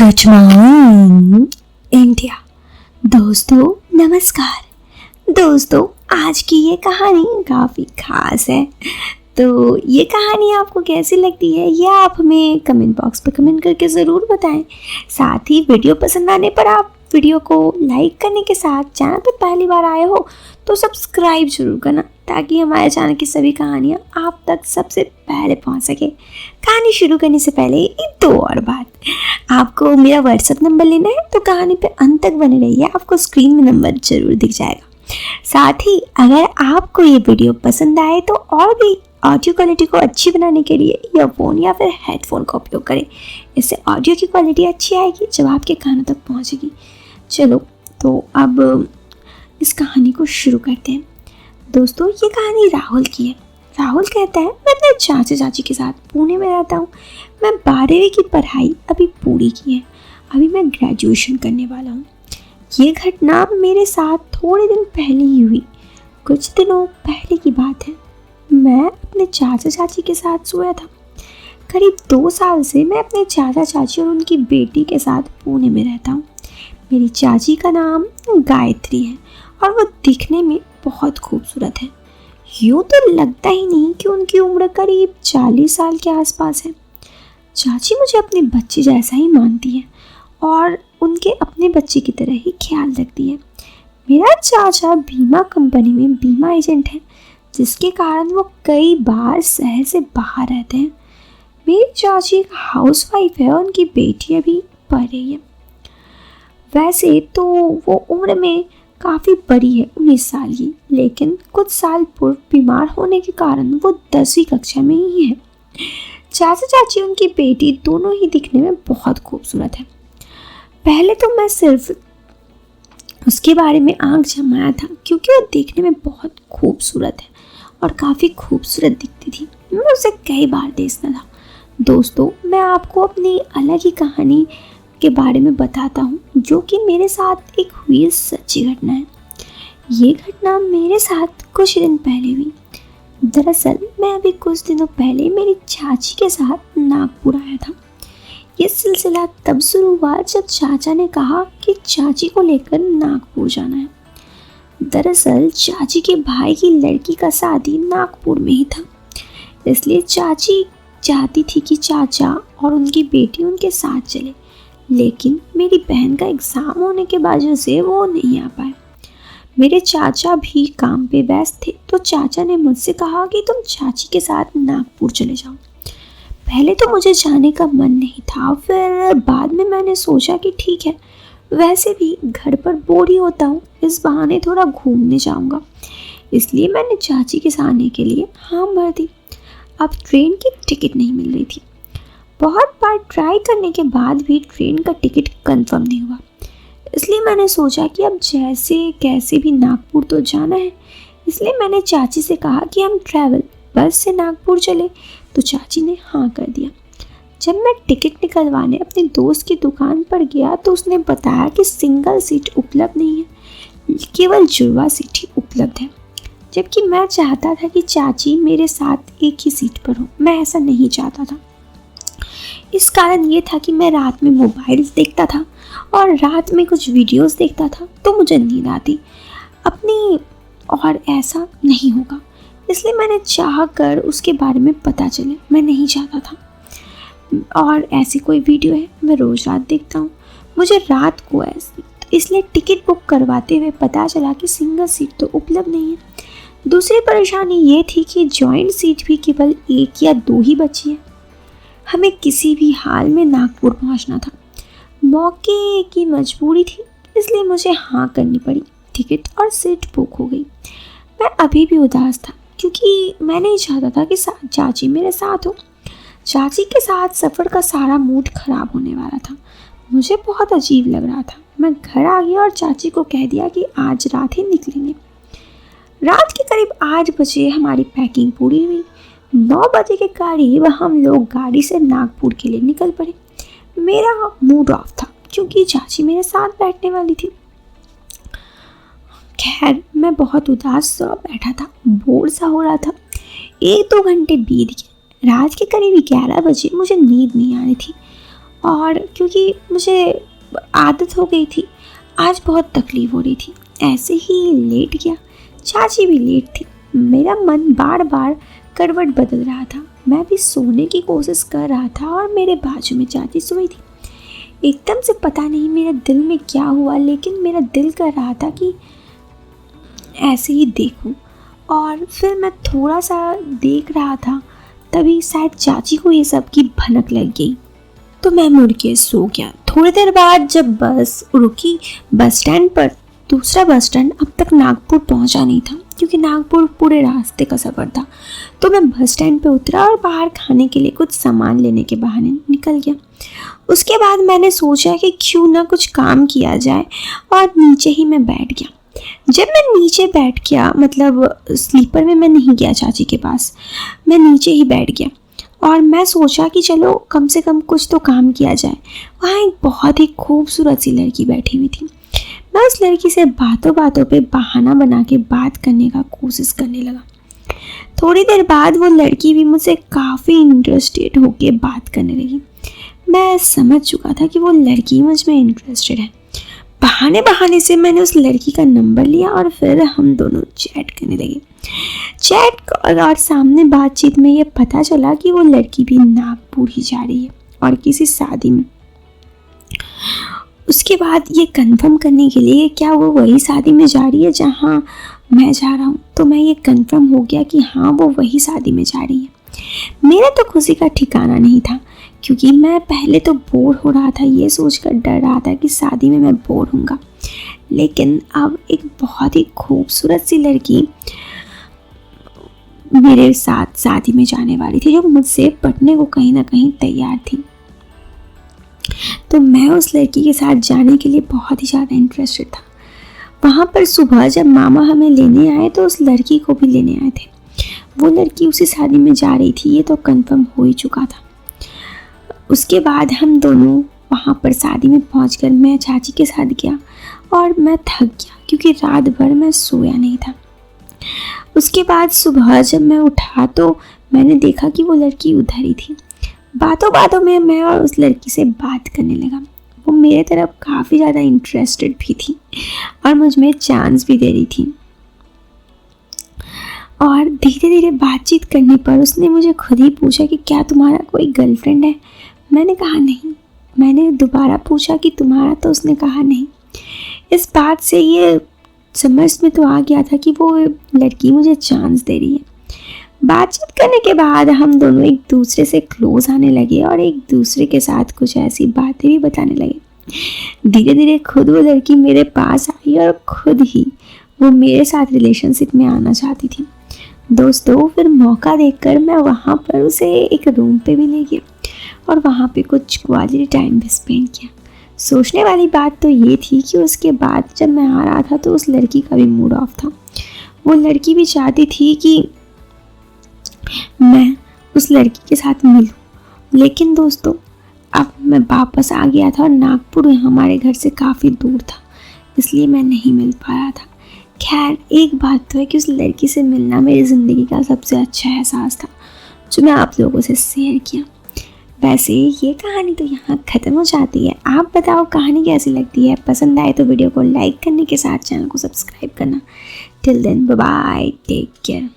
Ajman India. दोस्तों नमस्कार। दोस्तों आज की ये कहानी काफ़ी ख़ास है, तो ये कहानी आपको कैसी लगती है ये आप हमें कमेंट बॉक्स पर कमेंट करके ज़रूर बताएं। साथ ही वीडियो पसंद आने पर आप वीडियो को लाइक करने के साथ चैनल पर पहली बार आए हो तो सब्सक्राइब जरूर करना, ताकि हमारे चैनल की सभी कहानियाँ आप तक सबसे पहले पहुँच सके। कहानी शुरू करने से पहले एक दो और बात, आपको मेरा व्हाट्सएप नंबर लेना है तो कहानी पे अंत तक बने रहिए, आपको स्क्रीन में नंबर जरूर दिख जाएगा। साथ ही अगर आपको ये वीडियो पसंद आए तो और भी ऑडियो क्वालिटी को अच्छी बनाने के लिए ईयरफोन या फिर हेडफोन का उपयोग करें। इससे ऑडियो की क्वालिटी अच्छी आएगी जब आपके कानों तक पहुंचेगी। चलो तो अब इस कहानी को शुरू करते हैं। दोस्तों ये कहानी राहुल की है। राहुल कहता है, मैं अपने चाचा चाची के साथ पुणे में रहता हूँ। मैं 12वीं की पढ़ाई अभी पूरी की है, अभी मैं ग्रेजुएशन करने वाला हूँ। ये घटना मेरे साथ थोड़े दिन पहले ही हुई। कुछ दिनों पहले की बात है, मैं अपने चाचा चाची के साथ सोया था। करीब 2 साल से मैं अपने चाचा चाची और उनकी बेटी के साथ पुणे में रहता हूँ। मेरी चाची का नाम गायत्री है और वो दिखने में बहुत खूबसूरत है। यूँ तो लगता ही नहीं कि उनकी उम्र करीब 40 साल के आसपास है। चाची मुझे अपने बच्चे जैसा ही मानती है और उनके अपने बच्चे की तरह ही ख्याल रखती है। मेरा चाचा बीमा कंपनी में बीमा एजेंट है, जिसके कारण वो कई बार शहर से बाहर रहते हैं। मेरी चाची एक हाउसवाइफ है और उनकी बेटी अभी पढ़ रही है। वैसे तो वो उम्र में काफ़ी बड़ी है, 19 साल की, लेकिन कुछ साल पूर्व बीमार होने के कारण वो 10वीं कक्षा में ही है। चाचा चाची उनकी बेटी दोनों ही दिखने में बहुत खूबसूरत है। पहले तो मैं सिर्फ उसके बारे में आंख जमाया था क्योंकि वो देखने में बहुत खूबसूरत है और काफ़ी खूबसूरत दिखती थी। मैं उसे कई बार देखता था। दोस्तों मैं आपको अपनी अलग ही कहानी के बारे में बताता हूँ, जो कि मेरे साथ एक हुई सच्ची घटना है। ये घटना मेरे साथ कुछ दिन पहले हुई। दरअसल मैं अभी कुछ दिनों पहले मेरी चाची के साथ नागपुर आया था। ये सिलसिला तब शुरू हुआ जब चाचा ने कहा कि चाची को लेकर नागपुर जाना है। दरअसल चाची के भाई की लड़की का शादी नागपुर में ही था, इसलिए चाची चाहती थी कि चाचा और उनकी बेटी उनके साथ चले, लेकिन मेरी बहन का एग्ज़ाम होने के वजह से वो नहीं आ पाए। मेरे चाचा भी काम पे व्यस्त थे, तो चाचा ने मुझसे कहा कि तुम चाची के साथ नागपुर चले जाओ। पहले तो मुझे जाने का मन नहीं था, फिर बाद में मैंने सोचा कि ठीक है, वैसे भी घर पर बोर ही होता हूँ, इस बहाने थोड़ा घूमने जाऊँगा। इसलिए मैंने चाची के साथ आने के लिए हाँ भर दी। अब ट्रेन की टिकट नहीं मिल रही थी। बहुत बार ट्राई करने के बाद भी ट्रेन का टिकट कंफर्म नहीं हुआ, इसलिए मैंने सोचा कि अब जैसे कैसे भी नागपुर तो जाना है। इसलिए मैंने चाची से कहा कि हम ट्रैवल बस से नागपुर चले, तो चाची ने हाँ कर दिया। जब मैं टिकट निकलवाने अपने दोस्त की दुकान पर गया तो उसने बताया कि सिंगल सीट उपलब्ध नहीं है, केवल जुड़वा सीट ही उपलब्ध है। जबकि मैं चाहता था कि चाची मेरे साथ एक ही सीट पर हो, मैं ऐसा नहीं चाहता था। इस कारण ये था कि मैं रात में मोबाइल देखता था और रात में कुछ वीडियोस देखता था तो मुझे नींद आती अपनी, और ऐसा नहीं होगा। इसलिए मैंने चाह कर उसके बारे में पता चले, मैं नहीं चाहता था। और ऐसी कोई वीडियो है मैं रोज़ रात देखता हूँ, मुझे रात को ऐसी, इसलिए टिकट बुक करवाते हुए पता चला कि सिंगल सीट तो उपलब्ध नहीं है। दूसरी परेशानी ये थी कि जॉइंट सीट भी केवल 1 या 2 ही बची है। हमें किसी भी हाल में नागपुर पहुंचना था, मौके की मजबूरी थी, इसलिए मुझे हाँ करनी पड़ी। टिकट और सीट बुक हो गई। मैं अभी भी उदास था क्योंकि मैं नहीं चाहता था कि चाची मेरे साथ हो। चाची के साथ सफ़र का सारा मूड खराब होने वाला था। मुझे बहुत अजीब लग रहा था। मैं घर आ गया और चाची को कह दिया कि आज रात ही निकलेंगे। रात के करीब 8 बजे हमारी पैकिंग पूरी हुई। 9 बजे के करीब हम लोग गाड़ी से नागपुर के लिए निकल पड़े। मेरा मूड ऑफ था क्योंकि चाची मेरे साथ बैठने वाली थी। खैर मैं बहुत उदास सा बैठा था, बोर सा हो रहा था। 1-2 घंटे बीत गए। रात के करीब 11 बजे मुझे नींद नहीं आ रही थी और क्योंकि मुझे आदत हो गई थी, आज बहुत तकलीफ़ हो रही थी। ऐसे ही लेट गया। चाची भी लेट थी। मेरा मन बार बार करवट बदल रहा था। मैं भी सोने की कोशिश कर रहा था और मेरे बाजू में चाची सोई थी। एकदम से पता नहीं मेरे दिल में क्या हुआ, लेकिन मेरा दिल कर रहा था कि ऐसे ही देखूं। और फिर मैं थोड़ा सा देख रहा था, तभी शायद चाची को ये सब की भनक लग गई, तो मैं मुड़ के सो गया। थोड़ी देर बाद जब बस रुकी बस स्टैंड पर, दूसरा बस स्टैंड अब तक नागपुर पहुंचा नहीं था, क्योंकि नागपुर पूरे रास्ते का सफ़र था। तो मैं बस स्टैंड पे उतरा और बाहर खाने के लिए कुछ सामान लेने के बहाने निकल गया। उसके बाद मैंने सोचा कि क्यों ना कुछ काम किया जाए, और नीचे ही मैं बैठ गया। जब मैं नीचे बैठ गया, मतलब स्लीपर में मैं नहीं गया चाची के पास, मैं नीचे ही बैठ गया और मैं सोचा कि चलो कम से कम कुछ तो काम किया जाए। वहाँ एक बहुत ही खूबसूरत सी लड़की बैठी हुई थी। मैं उस लड़की से बातों बातों पे बहाना बना के बात करने का कोशिश करने लगा। थोड़ी देर बाद वो लड़की भी मुझसे काफ़ी इंटरेस्टेड होके बात करने लगी। मैं समझ चुका था कि वो लड़की मुझ में इंटरेस्टेड है। बहाने बहाने से मैंने उस लड़की का नंबर लिया और फिर हम दोनों चैट करने लगे। चैट और सामने बातचीत में ये पता चला कि वो लड़की भी नागपुर ही जा रही है और किसी शादी में। उसके बाद ये कंफर्म करने के लिए क्या वो वही शादी में जा रही है जहाँ मैं जा रहा हूँ, तो मैं ये कंफर्म हो गया कि हाँ वो वही शादी में जा रही है। मेरा तो खुशी का ठिकाना नहीं था, क्योंकि मैं पहले तो बोर हो रहा था, ये सोचकर डर रहा था कि शादी में मैं बोर होऊंगा। लेकिन अब एक बहुत ही खूबसूरत सी लड़की मेरे साथ शादी में जाने वाली थी, जो मुझसे पटने को कहीं ना कहीं तैयार थी। तो मैं उस लड़की के साथ जाने के लिए बहुत ही ज़्यादा इंटरेस्टेड था। वहाँ पर सुबह जब मामा हमें लेने आए तो उस लड़की को भी लेने आए थे। वो लड़की उसी शादी में जा रही थी, ये तो कंफर्म हो ही चुका था। उसके बाद हम दोनों वहाँ पर शादी में पहुँचकर मैं चाची के साथ गया और मैं थक गया, क्योंकि रात भर मैं सोया नहीं था। उसके बाद सुबह जब मैं उठा तो मैंने देखा कि वो लड़की उधर ही थी। बातों बातों में मैं और उस लड़की से बात करने लगा। वो मेरे तरफ काफ़ी ज़्यादा इंटरेस्टेड भी थी और मुझ में चांस भी दे रही थी। और धीरे धीरे बातचीत करने पर उसने मुझे खुद ही पूछा कि क्या तुम्हारा कोई गर्लफ्रेंड है। मैंने कहा नहीं। मैंने दोबारा पूछा कि तुम्हारा, तो उसने कहा नहीं। इस बात से ये समझ में तो आ गया था कि वो लड़की मुझे चांस दे रही है। बातचीत करने के बाद हम दोनों एक दूसरे से क्लोज आने लगे और एक दूसरे के साथ कुछ ऐसी बातें भी बताने लगे। धीरे धीरे खुद वो लड़की मेरे पास आई और खुद ही वो मेरे साथ रिलेशनशिप में आना चाहती थी। दोस्तों, फिर मौका देखकर मैं वहाँ पर उसे एक रूम पे भी ले गया और वहाँ पे कुछ क्वालिटी टाइम भी स्पेंड किया। सोचने वाली बात तो ये थी कि उसके बाद जब मैं आ रहा था तो उस लड़की का भी मूड ऑफ था। वो लड़की भी चाहती थी कि मैं उस लड़की के साथ मिलूं। लेकिन दोस्तों, अब मैं वापस आ गया था और नागपुर हमारे घर से काफ़ी दूर था, इसलिए मैं नहीं मिल पा रहा था। खैर, एक बात तो है कि उस लड़की से मिलना मेरी ज़िंदगी का सबसे अच्छा एहसास था, जो मैं आप लोगों से शेयर किया। वैसे ये कहानी तो यहाँ ख़त्म हो जाती है। आप बताओ कहानी कैसी लगती है। पसंद आए तो वीडियो को लाइक करने के साथ चैनल को सब्सक्राइब करना। Till then, bye bye, take care.